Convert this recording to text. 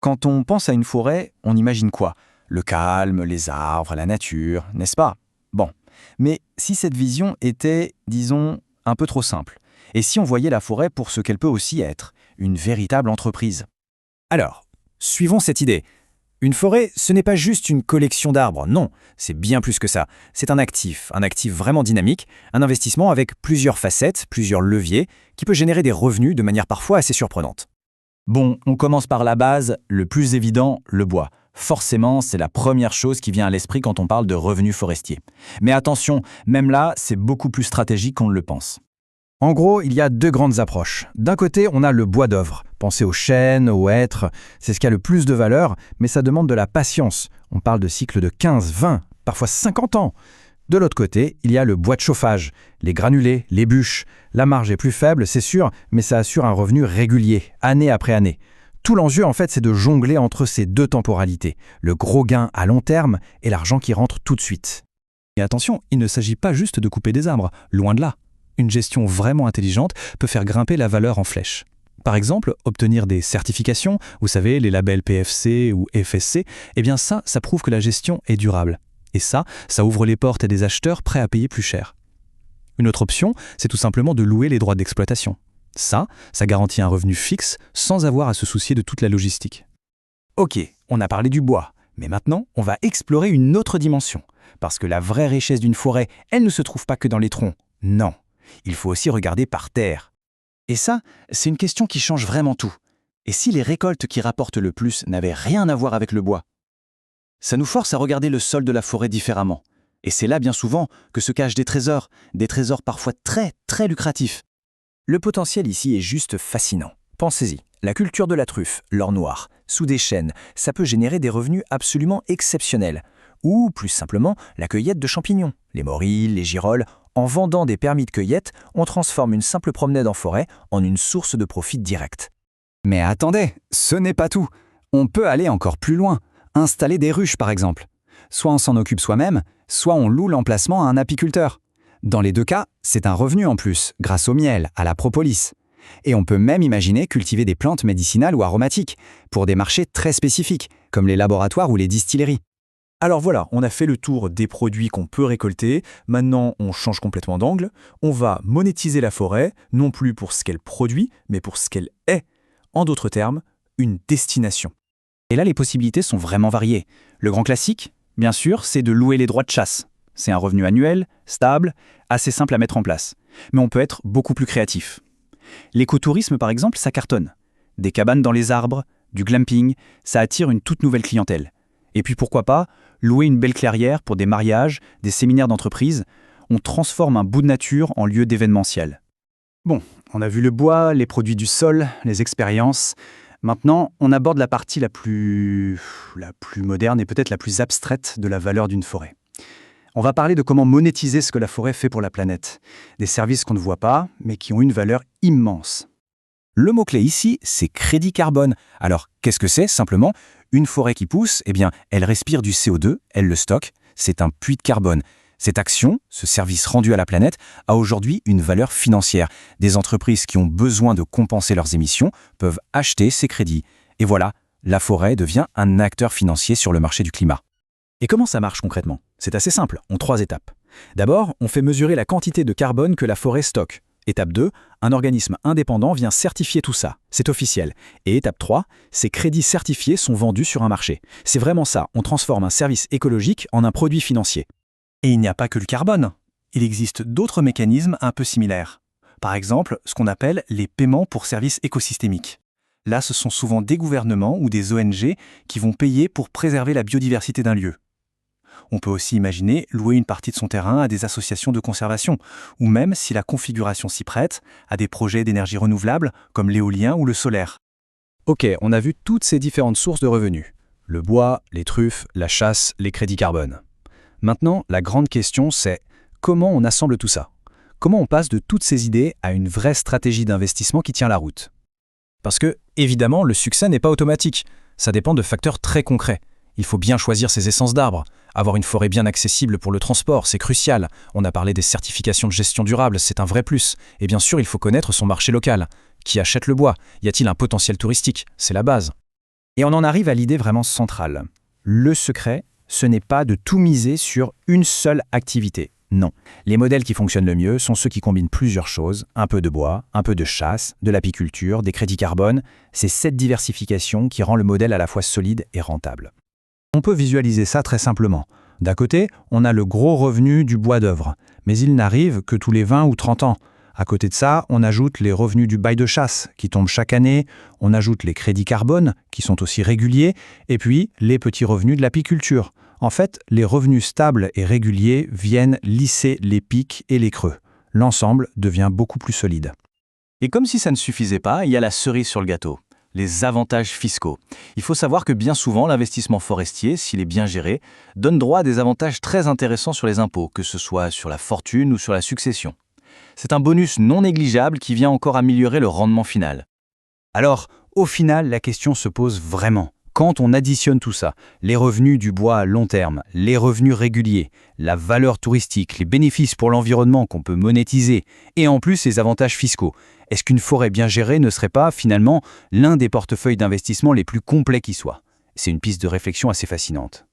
Quand on pense à une forêt, on imagine quoi? Le calme, les arbres, la nature, n'est-ce pas? Bon. Mais si cette vision était, disons, un peu trop simple, et si on voyait la forêt pour ce qu'elle peut aussi être, une véritable entreprise? Alors, suivons cette idée. Une forêt, ce n'est pas juste une collection d'arbres, non, c'est bien plus que ça. C'est un actif vraiment dynamique, un investissement avec plusieurs facettes, plusieurs leviers, qui peut générer des revenus de manière parfois assez surprenante. Bon, on commence par la base, le plus évident, le bois. Forcément, c'est la première chose qui vient à l'esprit quand on parle de revenus forestiers. Mais attention, même là, c'est beaucoup plus stratégique qu'on ne le pense. En gros, il y a deux grandes approches. D'un côté, on a le bois d'œuvre. Pensez aux chênes, aux hêtres, c'est ce qui a le plus de valeur, mais ça demande de la patience. On parle de cycles de 15, 20, parfois 50 ans. De l'autre côté, il y a le bois de chauffage, les granulés, les bûches. La marge est plus faible, c'est sûr, mais ça assure un revenu régulier, année après année. Tout l'enjeu, en fait, c'est de jongler entre ces deux temporalités, le gros gain à long terme et l'argent qui rentre tout de suite. Et attention, il ne s'agit pas juste de couper des arbres, loin de là. Une gestion vraiment intelligente peut faire grimper la valeur en flèche. Par exemple, obtenir des certifications, vous savez, les labels PEFC ou FSC, eh bien ça prouve que la gestion est durable. Et ça ouvre les portes à des acheteurs prêts à payer plus cher. Une autre option, c'est tout simplement de louer les droits d'exploitation. Ça garantit un revenu fixe sans avoir à se soucier de toute la logistique. Ok, on a parlé du bois, mais maintenant, on va explorer une autre dimension. Parce que la vraie richesse d'une forêt, elle ne se trouve pas que dans les troncs. Non. Il faut aussi regarder par terre. Et ça, c'est une question qui change vraiment tout. Et si les récoltes qui rapportent le plus n'avaient rien à voir avec le bois? Ça nous force à regarder le sol de la forêt différemment. Et c'est là bien souvent que se cachent des trésors parfois très, très lucratifs. Le potentiel ici est juste fascinant. Pensez-y, la culture de la truffe, l'or noir, sous des chênes, ça peut générer des revenus absolument exceptionnels. Ou, plus simplement, la cueillette de champignons, les morilles, les girolles. En vendant des permis de cueillette, on transforme une simple promenade en forêt en une source de profit direct. Mais attendez, ce n'est pas tout. On peut aller encore plus loin, installer des ruches par exemple. Soit on s'en occupe soi-même, soit on loue l'emplacement à un apiculteur. Dans les deux cas, c'est un revenu en plus, grâce au miel, à la propolis. Et on peut même imaginer cultiver des plantes médicinales ou aromatiques, pour des marchés très spécifiques, comme les laboratoires ou les distilleries. Alors voilà, on a fait le tour des produits qu'on peut récolter. Maintenant, on change complètement d'angle. On va monétiser la forêt, non plus pour ce qu'elle produit, mais pour ce qu'elle est. En d'autres termes, une destination. Et là, les possibilités sont vraiment variées. Le grand classique, bien sûr, c'est de louer les droits de chasse. C'est un revenu annuel, stable, assez simple à mettre en place. Mais on peut être beaucoup plus créatif. L'écotourisme, par exemple, ça cartonne. Des cabanes dans les arbres, du glamping, ça attire une toute nouvelle clientèle. Et puis pourquoi pas, louer une belle clairière pour des mariages, des séminaires d'entreprise. On transforme un bout de nature en lieu d'événementiel. Bon, on a vu le bois, les produits du sol, les expériences. Maintenant, on aborde la partie la plus moderne et peut-être la plus abstraite de la valeur d'une forêt. On va parler de comment monétiser ce que la forêt fait pour la planète. Des services qu'on ne voit pas, mais qui ont une valeur immense. Le mot-clé ici, c'est crédit carbone. Alors, qu'est-ce que c'est, simplement? Une forêt qui pousse, eh bien, elle respire du CO2, elle le stocke, c'est un puits de carbone. Cette action, ce service rendu à la planète, a aujourd'hui une valeur financière. Des entreprises qui ont besoin de compenser leurs émissions peuvent acheter ces crédits. Et voilà, la forêt devient un acteur financier sur le marché du climat. Et comment ça marche concrètement? C'est assez simple, en 3 étapes. D'abord, on fait mesurer la quantité de carbone que la forêt stocke. Étape 2, un organisme indépendant vient certifier tout ça. C'est officiel. Et étape 3, ces crédits certifiés sont vendus sur un marché. C'est vraiment ça, on transforme un service écologique en un produit financier. Et il n'y a pas que le carbone. Il existe d'autres mécanismes un peu similaires. Par exemple, ce qu'on appelle les paiements pour services écosystémiques. Là, ce sont souvent des gouvernements ou des ONG qui vont payer pour préserver la biodiversité d'un lieu. On peut aussi imaginer louer une partie de son terrain à des associations de conservation, ou même, si la configuration s'y prête, à des projets d'énergie renouvelable comme l'éolien ou le solaire. Ok, on a vu toutes ces différentes sources de revenus. Le bois, les truffes, la chasse, les crédits carbone. Maintenant, la grande question, c'est comment on assemble tout ça? Comment on passe de toutes ces idées à une vraie stratégie d'investissement qui tient la route? Parce que, évidemment, le succès n'est pas automatique. Ça dépend de facteurs très concrets. Il faut bien choisir ses essences d'arbres. Avoir une forêt bien accessible pour le transport, c'est crucial. On a parlé des certifications de gestion durable, c'est un vrai plus. Et bien sûr, il faut connaître son marché local. Qui achète le bois? Y a-t-il un potentiel touristique? C'est la base. Et on en arrive à l'idée vraiment centrale. Le secret, ce n'est pas de tout miser sur une seule activité. Non. Les modèles qui fonctionnent le mieux sont ceux qui combinent plusieurs choses, un peu de bois, un peu de chasse, de l'apiculture, des crédits carbone. C'est cette diversification qui rend le modèle à la fois solide et rentable. On peut visualiser ça très simplement. D'un côté, on a le gros revenu du bois d'œuvre, mais il n'arrive que tous les 20 ou 30 ans. À côté de ça, on ajoute les revenus du bail de chasse, qui tombent chaque année, on ajoute les crédits carbone, qui sont aussi réguliers, et puis les petits revenus de l'apiculture. En fait, les revenus stables et réguliers viennent lisser les pics et les creux. L'ensemble devient beaucoup plus solide. Et comme si ça ne suffisait pas, il y a la cerise sur le gâteau, les avantages fiscaux. Il faut savoir que bien souvent, l'investissement forestier, s'il est bien géré, donne droit à des avantages très intéressants sur les impôts, que ce soit sur la fortune ou sur la succession. C'est un bonus non négligeable qui vient encore améliorer le rendement final. Alors, au final, la question se pose vraiment. Quand on additionne tout ça, les revenus du bois à long terme, les revenus réguliers, la valeur touristique, les bénéfices pour l'environnement qu'on peut monétiser, et en plus les avantages fiscaux, est-ce qu'une forêt bien gérée ne serait pas, finalement, l'un des portefeuilles d'investissement les plus complets qui soit ? C'est une piste de réflexion assez fascinante.